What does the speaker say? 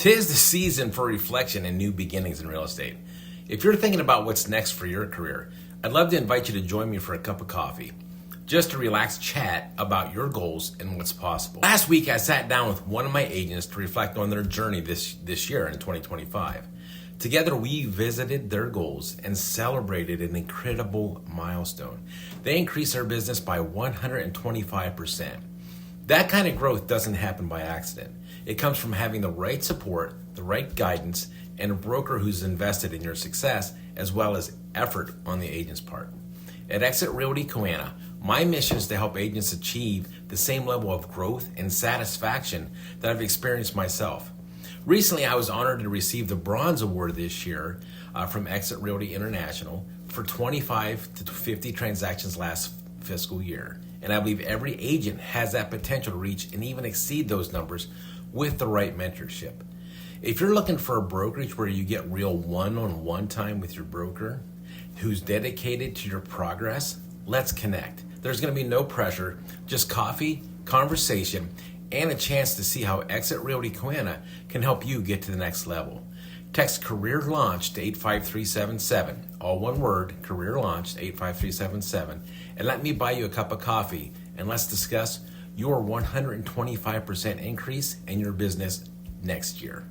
'Tis the season for reflection and new beginnings in real estate. If you're thinking about what's next for your career, I'd love to invite you to join me for a cup of coffee, just to relax chat about your goals and what's possible. Last week, I sat down with one of my agents to reflect on their journey this year in 2025. Together, we visited their goals and celebrated an incredible milestone. They increased their business by 125%. That kind of growth doesn't happen by accident. It comes from having the right support, the right guidance, and a broker who's invested in your success, as well as effort on the agent's part. At EXIT Realty Coannah, my mission is to help agents achieve the same level of growth and satisfaction that I've experienced myself. Recently, I was honored to receive the Bronze Award this year from EXIT Realty International for 25 to 50 transactions last fiscal year. And I believe every agent has that potential to reach and even exceed those numbers with the right mentorship. If you're looking for a brokerage where you get real one-on-one time with your broker who's dedicated to your progress, let's connect. There's going to be no pressure, just coffee, conversation, and a chance to see how EXIT Realty Coannah can help you get to the next level. Text Career Launch to 85377, all one word, Career Launch to 85377, and let me buy you a cup of coffee, and let's discuss your 125% increase in your business next year.